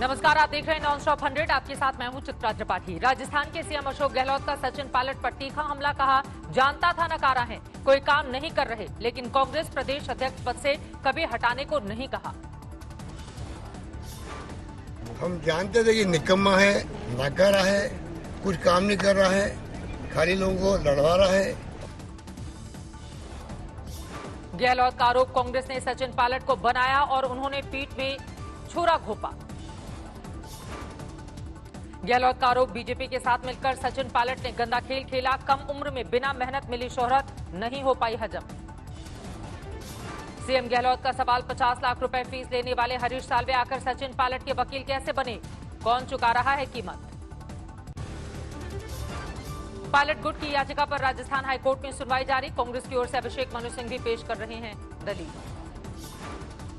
नमस्कार, आप देख रहे हैं नॉन स्टॉप 100। आपके साथ मैं हूं चित्रा त्रिपाठी। राजस्थान के सीएम अशोक गहलोत का सचिन पायलट पर तीखा हमला। कहा, जानता था नकारा है, कोई काम नहीं कर रहे, लेकिन कांग्रेस प्रदेश अध्यक्ष पद से कभी हटाने को नहीं कहा। हम जानते थे कि निकम्मा है, नकारा है, कुछ काम नहीं कर रहा है, खाली लोगों को लड़वा रहा है। गहलोत का आरोप, कांग्रेस ने सचिन पायलट को बनाया और उन्होंने पीठ में छुरा घोंपा। गहलोत का आरोप, बीजेपी के साथ मिलकर सचिन पायलट ने गंदा खेल खेला। कम उम्र में बिना मेहनत मिली शोहरत नहीं हो पाई हजम। सीएम गहलोत का सवाल, 50 लाख रुपए फीस लेने वाले हरीश साल्वे आकर सचिन पायलट के वकील कैसे बने? कौन चुका रहा है कीमत? पायलट गुट की याचिका पर राजस्थान हाईकोर्ट में सुनवाई जारी। कांग्रेस की ओर से अभिषेक मनु सिंह भी पेश कर रहे हैं दलील।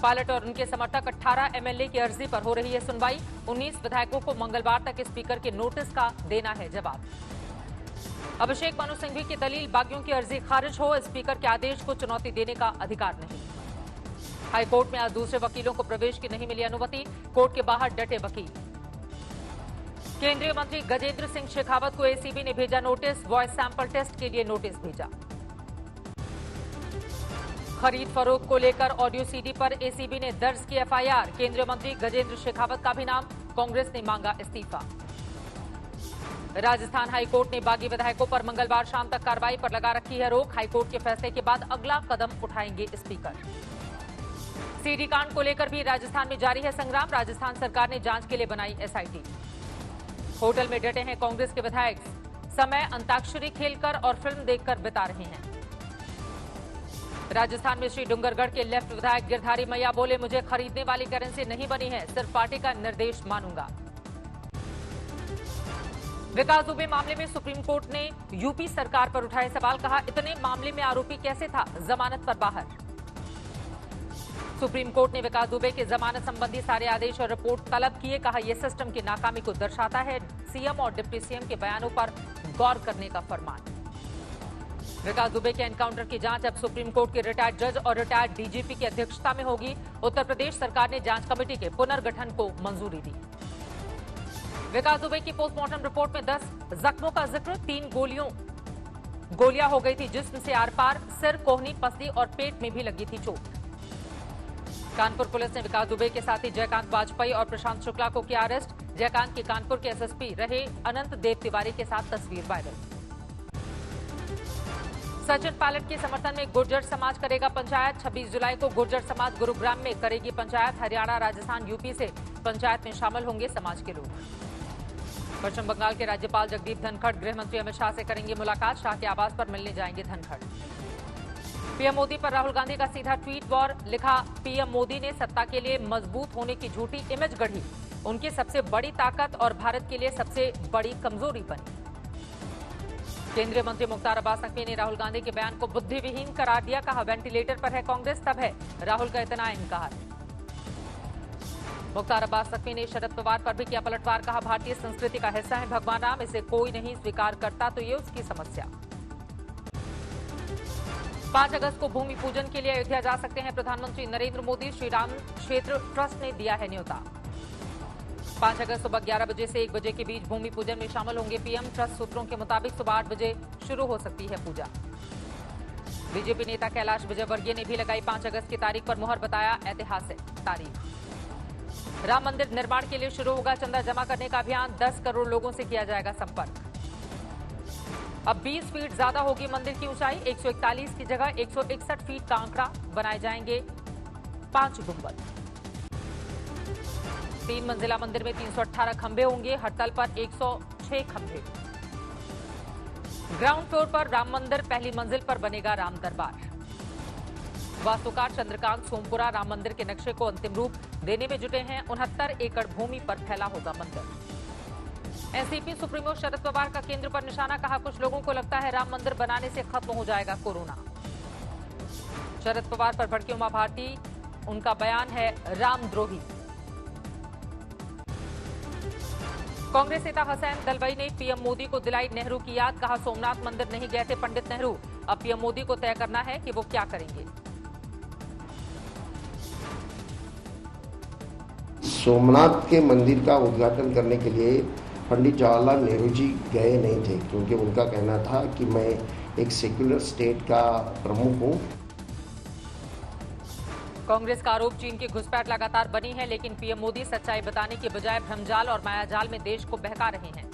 पायलट और उनके समर्थक 18 एमएलए की अर्जी पर हो रही है सुनवाई। 19 विधायकों को मंगलवार तक स्पीकर के नोटिस का देना है जवाब। अभिषेक मनु सिंघवी की दलील, बागियों की अर्जी खारिज हो, स्पीकर के आदेश को चुनौती देने का अधिकार नहीं। हाईकोर्ट में आज दूसरे वकीलों को प्रवेश की नहीं मिली अनुमति। कोर्ट के बाहर डटे वकील। केंद्रीय मंत्री गजेंद्र सिंह शेखावत को एसीबी ने भेजा नोटिस। वॉइस सैंपल टेस्ट के लिए नोटिस भेजा। खरीद फरोख्त को लेकर ऑडियो सीडी पर एसीबी ने दर्ज की एफआईआर। केंद्रीय मंत्री गजेंद्र शेखावत का भी नाम, कांग्रेस ने मांगा इस्तीफा। राजस्थान हाईकोर्ट ने बागी विधायकों पर मंगलवार शाम तक कार्रवाई पर लगा रखी है रोक। हाईकोर्ट के फैसले के बाद अगला कदम उठाएंगे स्पीकर। सीडी कांड को लेकर भी राजस्थान में जारी है संग्राम। राजस्थान सरकार ने जांच के लिए बनाई एसआईटी। होटल में डटे हैं कांग्रेस के विधायक। समय अंताक्षरी खेलकर और फिल्म देखकर बिता रहे हैं। राजस्थान में श्री डूंगरगढ़ के लेफ्ट विधायक गिरधारी मैया बोले, मुझे खरीदने वाली करेंसी नहीं बनी है, सिर्फ पार्टी का निर्देश मानूंगा। विकास दुबे मामले में सुप्रीम कोर्ट ने यूपी सरकार पर उठाए सवाल। कहा, इतने मामले में आरोपी कैसे था जमानत पर बाहर? सुप्रीम कोर्ट ने विकास दुबे के जमानत संबंधी सारे आदेश और रिपोर्ट तलब किए। कहा, यह सिस्टम की नाकामी को दर्शाता है। सीएम और डिप्टी सीएम के बयानों पर गौर करने का फरमान। विकास दुबे के एनकाउंटर की जांच अब सुप्रीम कोर्ट के रिटायर्ड जज और रिटायर्ड डीजीपी की अध्यक्षता में होगी। उत्तर प्रदेश सरकार ने जांच कमेटी के पुनर्गठन को मंजूरी दी। विकास दुबे की पोस्टमार्टम रिपोर्ट में 10 जख्मों का जिक्र। 3 गोलियां हो गई थी जिस्म से आर पार। सिर, कोहनी, पसली और पेट में भी लगी थी चोट। कानपुर पुलिस ने विकास दुबे के साथी जयकांत वाजपेयी और प्रशांत शुक्ला को किया अरेस्ट। जयकांत की कानपुर के एसएसपी रहे अनंत देव तिवारी के साथ तस्वीर वायरल। सचिन पायलट के समर्थन में गुर्जर समाज करेगा पंचायत। 26 जुलाई को गुर्जर समाज गुरुग्राम में करेगी पंचायत। हरियाणा, राजस्थान, यूपी से पंचायत में शामिल होंगे समाज के लोग। पश्चिम बंगाल के राज्यपाल जगदीप धनखड़ गृह मंत्री अमित शाह से करेंगे मुलाकात। शाह के आवास पर मिलने जाएंगे धनखड़। पीएम मोदी पर राहुल गांधी का सीधा ट्वीट वॉर। लिखा, पीएम मोदी ने सत्ता के लिए मजबूत होने की झूठी इमेज गढ़ी, उनकी सबसे बड़ी ताकत और भारत के लिए सबसे बड़ी कमजोरी बनी। केंद्रीय मंत्री मुख्तार अब्बास नकवी ने राहुल गांधी के बयान को बुद्धिविहीन करार दिया। कहा, वेंटिलेटर पर है कांग्रेस, तब है राहुल का इतना इनकार। मुख्तार अब्बास नकवी ने शरद पवार पर भी किया पलटवार। कहा, भारतीय संस्कृति का हिस्सा है भगवान राम, इसे कोई नहीं स्वीकार करता तो ये उसकी समस्या। 5 अगस्त को भूमि पूजन के लिए अयोध्या जा सकते हैं प्रधानमंत्री नरेंद्र मोदी। श्री राम क्षेत्र ट्रस्ट ने दिया है न्योता। 5 अगस्त सुबह 11 बजे से 1 बजे के बीच भूमि पूजन में शामिल होंगे पीएम। ट्रस्ट सूत्रों के मुताबिक सुबह 8 बजे शुरू हो सकती है पूजा। बीजेपी नेता कैलाश विजयवर्गीय ने भी लगाई 5 अगस्त की तारीख पर मुहर, बताया ऐतिहासिक तारीख। राम मंदिर निर्माण के लिए शुरू होगा चंदा जमा करने का अभियान। 10 करोड़ लोगों से किया जाएगा संपर्क। अब 20 फीट ज्यादा होगी मंदिर की ऊंचाई। 141 की जगह 161 फीट का आंकड़ा। बनाए जाएंगे 5 गुंबद। 3 मंजिला मंदिर में 318 खंभे होंगे। हर तल पर 106 खंभे। ग्राउंड फ्लोर पर राम मंदिर, पहली मंजिल पर बनेगा राम दरबार। वास्तुकार चंद्रकांत सोमपुरा राम मंदिर के नक्शे को अंतिम रूप देने में जुटे हैं। 69 एकड़ भूमि पर फैला होगा मंदिर। एनसीपी सुप्रीमो शरद पवार का केंद्र पर निशाना। कहा, कुछ लोगों को लगता है राम मंदिर बनाने से खत्म हो जाएगा कोरोना। शरद पवार पर भड़की उमा भारती, उनका बयान है रामद्रोही। कांग्रेस नेता हसैन दलवाई ने पीएम मोदी को दिलाई नेहरू की याद। कहा, सोमनाथ मंदिर नहीं गए थे पंडित नेहरू, अब पीएम मोदी को तय करना है कि वो क्या करेंगे। सोमनाथ के मंदिर का उद्घाटन करने के लिए पंडित जवाहरलाल नेहरू जी गए नहीं थे, क्योंकि उनका कहना था कि मैं एक सेक्युलर स्टेट का प्रमुख हूँ। कांग्रेस का आरोप चीन की घुसपैठ लगातार बनी है, लेकिन पीएम मोदी सच्चाई बताने के बजाय भ्रमजाल और मायाजाल में देश को बहका रहे हैं।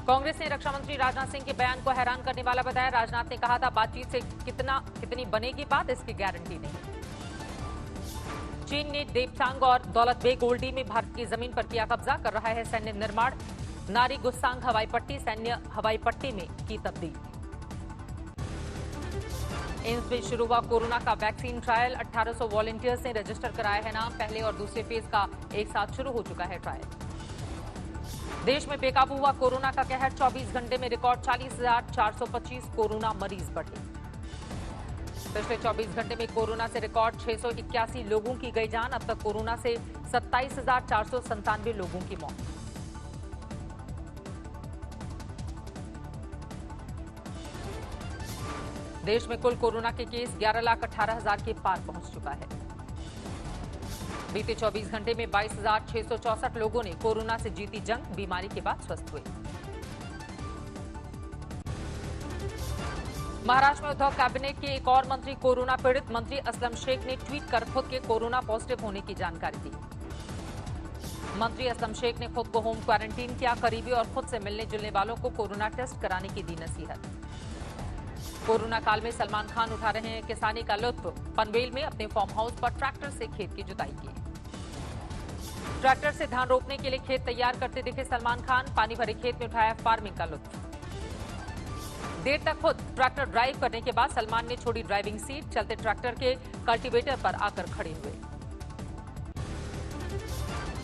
कांग्रेस ने रक्षा मंत्री राजनाथ सिंह के बयान को हैरान करने वाला बताया। राजनाथ ने कहा था, बातचीत से कितनी बनेगी बात, इसकी गारंटी नहीं। चीन ने देपसांग और दौलत बेग ओल्डी में भारत की जमीन पर किया कब्जा, कर रहा है सैन्य निर्माण। नारी गुस्सांग हवाई पट्टी सैन्य हवाई पट्टी में की तब्दील। एम्स में शुरू हुआ कोरोना का वैक्सीन ट्रायल। 1800 वॉलंटियर्स ने रजिस्टर कराया है नाम। पहले और दूसरे फेज का एक साथ शुरू हो चुका है ट्रायल। देश में बेकाबू हुआ कोरोना का कहर। 24 घंटे में रिकॉर्ड 40,425 कोरोना मरीज बढ़े। पिछले 24 घंटे में कोरोना से रिकॉर्ड 681 लोगों की गई जान। अब तक कोरोना से 27,497 लोगों की मौत। देश में कुल कोरोना के केस 11,18,000 के पार पहुंच चुका है। बीते 24 घंटे में 22,664 लोगों ने कोरोना से जीती जंग, बीमारी के बाद स्वस्थ हुए। महाराष्ट्र में उद्धव कैबिनेट के एक और मंत्री कोरोना पीड़ित। मंत्री असलम शेख ने ट्वीट कर खुद के कोरोना पॉजिटिव होने की जानकारी दी। मंत्री असलम शेख ने खुद को होम क्वारंटीन किया। करीबी और खुद से मिलने जुलने वालों को कोरोना टेस्ट कराने की दी नसीहत। कोरोना काल में सलमान खान उठा रहे हैं किसानी का लुत्फ। पनवेल में अपने फार्म हाउस पर ट्रैक्टर से खेत की जुताई की। ट्रैक्टर से धान रोपने के लिए खेत तैयार करते दिखे सलमान खान। पानी भरे खेत में उठाया फार्मिंग का लुत्फ। देर तक खुद ट्रैक्टर ड्राइव करने के बाद सलमान ने छोड़ी ड्राइविंग सीट। चलते ट्रैक्टर के कल्टीवेटर पर आकर खड़े हुए।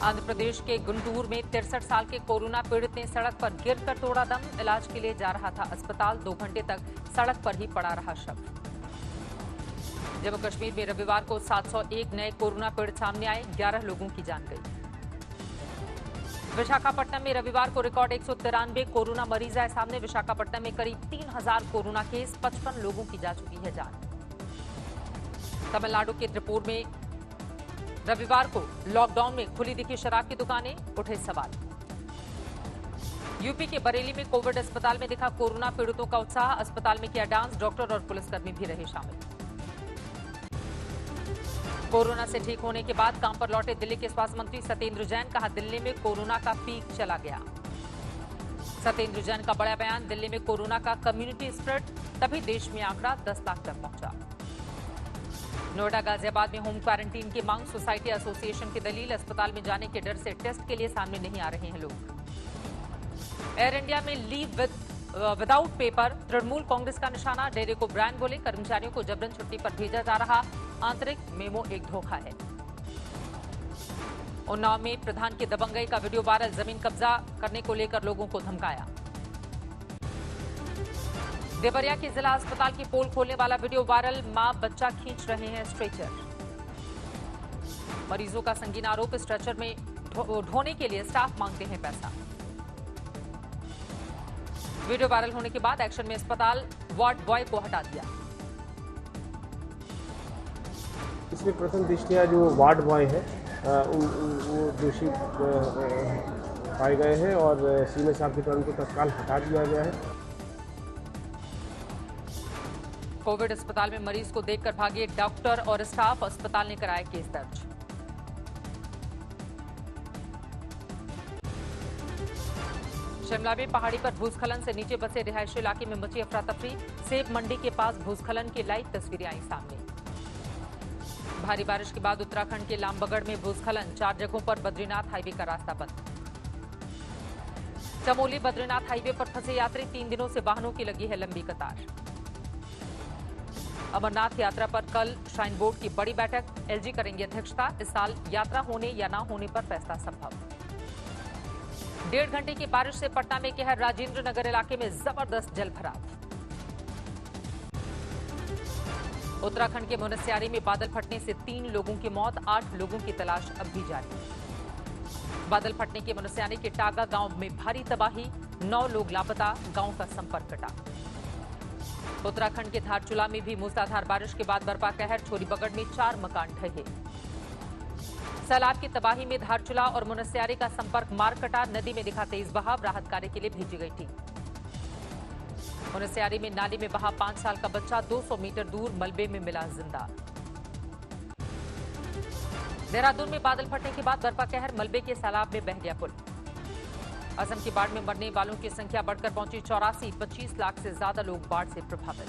आंध्र प्रदेश के गुंटूर में 63 साल के कोरोना पीड़ित ने सड़क पर गिरकर तोड़ा दम। इलाज के लिए जा रहा था अस्पताल। 2 घंटे तक सड़क पर ही पड़ा रहा शव। जम्मू कश्मीर में रविवार को 701 नए कोरोना पीड़ित सामने आए। 11 लोगों की जान गई। विशाखापट्टनम में रविवार को रिकॉर्ड 193 कोरोना मरीज आए सामने। विशाखापट्टनम में करीब 3,000 कोरोना केस, 55 लोगों की जा चुकी है जान। तमिलनाडु के त्रिपुर में रविवार को लॉकडाउन में खुली दिखी शराब की दुकानें, उठे सवाल। यूपी के बरेली में कोविड अस्पताल में दिखा कोरोना पीड़ितों का उत्साह। अस्पताल में किया डांस। डॉक्टर और पुलिसकर्मी भी रहे शामिल। कोरोना से ठीक होने के बाद काम पर लौटे दिल्ली के स्वास्थ्य मंत्री सत्येंद्र जैन। कहा, दिल्ली में कोरोना का पीक चला गया। सत्येंद्र जैन का बड़ा बयान। दिल्ली में कोरोना का कम्युनिटी स्प्रेड, तभी देश में आंकड़ा 10 लाख तक पहुंचा। नोएडा गाजियाबाद में होम क्वारंटीन की मांग। सोसाइटी एसोसिएशन की दलील, अस्पताल में जाने के डर से टेस्ट के लिए सामने नहीं आ रहे हैं लोग। एयर इंडिया में leave without paper, Trinamool Congress का निशाना। डेरे को ब्रांड बोले, कर्मचारियों को जबरन छुट्टी पर भेजा जा रहा। आंतरिक मेमो एक धोखा है। उन्नाव में प्रधान की दबंगई का वीडियो वायरल। जमीन कब्जा करने को लेकर लोगों को धमकाया। देवरिया के जिला अस्पताल की पोल खोलने वाला वीडियो वायरल। मां बच्चा खींच रहे हैं स्ट्रेचर। मरीजों का संगीन आरोप, स्ट्रेचर में ढोने के लिए स्टाफ मांगते हैं पैसा। वीडियो वायरल होने के बाद एक्शन में अस्पताल, वार्ड बॉय को हटा दिया। इसमें प्रथम दृष्टया जो वार्ड बॉय है वो दोषी पाए गए हैं और सीएम साहब के द्वारा उनको तत्काल हटा दिया गया है। कोविड अस्पताल में मरीज को देखकर भागे डॉक्टर और स्टाफ। अस्पताल ने कराया केस दर्ज। शिमला में पहाड़ी पर भूस्खलन से नीचे बसे रिहायशी इलाके में मची अफरा तफरी। सेब मंडी के पास भूस्खलन की लाइव तस्वीरें आई सामने। भारी बारिश के बाद उत्तराखंड के लामबगड़ में भूस्खलन। 4 जगहों पर बद्रीनाथ हाईवे का रास्ता बंद। चमोली बद्रीनाथ हाईवे पर फंसे यात्री, 3 दिनों से वाहनों की लगी है लंबी कतार। अमरनाथ यात्रा पर कल श्राइन बोर्ड की बड़ी बैठक। एलजी करेंगे अध्यक्षता। इस साल यात्रा होने या न होने पर फैसला संभव। 1.5 घंटे की बारिश से पटना में कहर। राजेंद्र नगर इलाके में जबरदस्त जल भराव। उत्तराखंड के मुनस्यारी में बादल फटने से 3 लोगों की मौत। 8 लोगों की तलाश अब भी जारी। बादल फटने के मुनस्यारी के टागा गांव में भारी तबाही। 9 लोग लापता। गांव का संपर्क कटा। उत्तराखंड के धारचूला में भी मूसलाधार बारिश के बाद बरपा कहर। छोरीबगड़ में 4 मकान ढहे। सैलाब की तबाही में धारचूला और मुनस्यारी का संपर्क मार्ग कटा, नदी में दिखा तेज बहाव, राहत कार्य के लिए भेजी गई टीम। मुनस्यारी में नाली में बहा 5 साल का बच्चा, 200 मीटर दूर मलबे में मिला जिंदा। देहरादून में बादल फटने के बाद बर्फा कहर, मलबे के सैलाब में बह गया पुल। असम की बाढ़ में मरने वालों की संख्या बढ़कर पहुंची 84, 25 लाख से ज्यादा लोग बाढ़ से प्रभावित।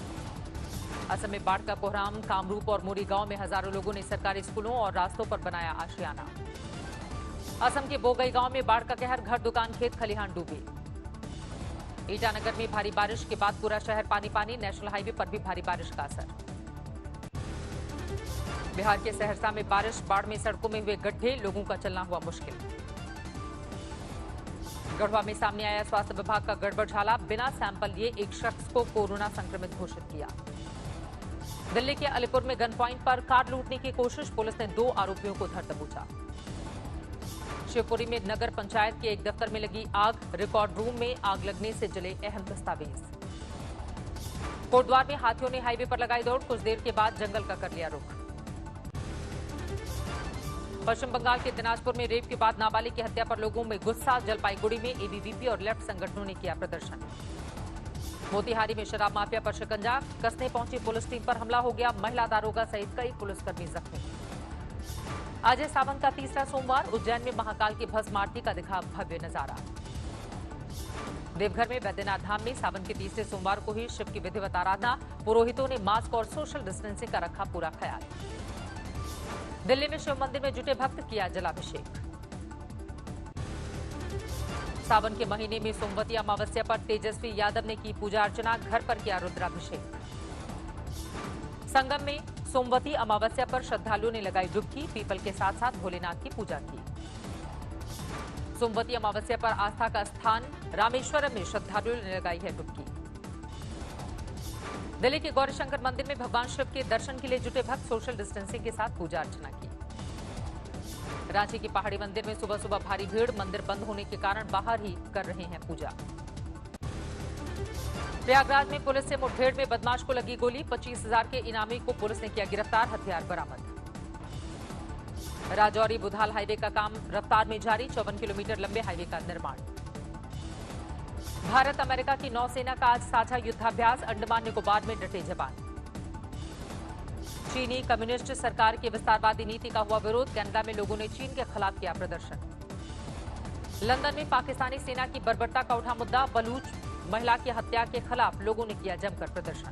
असम में बाढ़ का कोहराम, कामरूप और मोरी गांव में हजारों लोगों ने सरकारी स्कूलों और रास्तों पर बनाया आशियाना। असम के बोगई गांव में बाढ़ का कहर, घर, दुकान, खेत, खलिहान डूबे। ईटानगर में भारी बारिश के बाद पूरा शहर पानी पानी, नेशनल हाईवे पर भी भारी बारिश का असर। बिहार के सहरसा में बारिश, बाढ़ में सड़कों में हुए गड्ढे, लोगों का चलना हुआ मुश्किल। गढ़वा में सामने आया स्वास्थ्य विभाग का गड़बड़झाला, बिना सैंपल लिए एक शख्स को कोरोना संक्रमित घोषित किया। दिल्ली के अलीपुर में गन पॉइंट पर कार लूटने की कोशिश, पुलिस ने 2 आरोपियों को धर दबोचा। शिवपुरी में नगर पंचायत के एक दफ्तर में लगी आग, रिकॉर्ड रूम में आग लगने से जले अहम दस्तावेज। कोटद्वार में हाथियों ने हाईवे पर लगाई दौड़, कुछ देर के बाद जंगल का कर लिया रुख। पश्चिम बंगाल के दिनाजपुर में रेप के बाद नाबालिग की हत्या पर लोगों में गुस्सा, जलपाईगुड़ी में एबीवीपी और लेफ्ट संगठनों ने किया प्रदर्शन। मोतिहारी में शराब माफिया पर शिकंजा, कसने पहुंची पुलिस टीम पर हमला हो गया, महिला दारोगा सहित कई पुलिसकर्मी जख्मी। आज है सावन का तीसरा सोमवार, उज्जैन में महाकाल की भस्म आरती का दिखा भव्य नजारा। देवघर में बैद्यनाथ धाम में सावन के तीसरे सोमवार को ही शिव की विधिवत आराधना, पुरोहितों ने मास्क और सोशल डिस्टेंसिंग का रखा पूरा ख्याल। दिल्ली में शिव मंदिर में जुटे भक्त, किया जलाभिषेक। सावन के महीने में सोमवती अमावस्या पर तेजस्वी यादव ने की पूजा अर्चना, घर पर किया रुद्राभिषेक। संगम में सोमवती अमावस्या पर श्रद्धालुओं ने लगाई डुबकी, पीपल के साथ साथ भोलेनाथ की पूजा की। सोमवती अमावस्या पर आस्था का स्थान रामेश्वरम में श्रद्धालुओं ने लगाई है डुबकी। दिल्ली के गौरीशंकर मंदिर में भगवान शिव के दर्शन के लिए जुटे भक्त सोशल डिस्टेंसिंग के साथ पूजा अर्चना की। रांची के पहाड़ी मंदिर में सुबह सुबह भारी भीड़, मंदिर बंद होने के कारण बाहर ही कर रहे हैं पूजा। प्रयागराज में पुलिस से मुठभेड़ में बदमाश को लगी गोली, 25,000 के इनामी को पुलिस ने किया गिरफ्तार, हथियार बरामद। राजौरी बुधाल हाईवे का काम रफ्तार में जारी, 54 किलोमीटर लंबे हाईवे का निर्माण। भारत अमेरिका की नौसेना का आज साझा युद्धाभ्यास, अंडमान निकोबार में डटे जवान। चीनी कम्युनिस्ट सरकार की विस्तारवादी नीति का हुआ विरोध, कनाडा में लोगों ने चीन के खिलाफ किया प्रदर्शन। लंदन में पाकिस्तानी सेना की बर्बरता का उठा मुद्दा, बलूच महिला की हत्या के खिलाफ लोगों ने किया जमकर प्रदर्शन।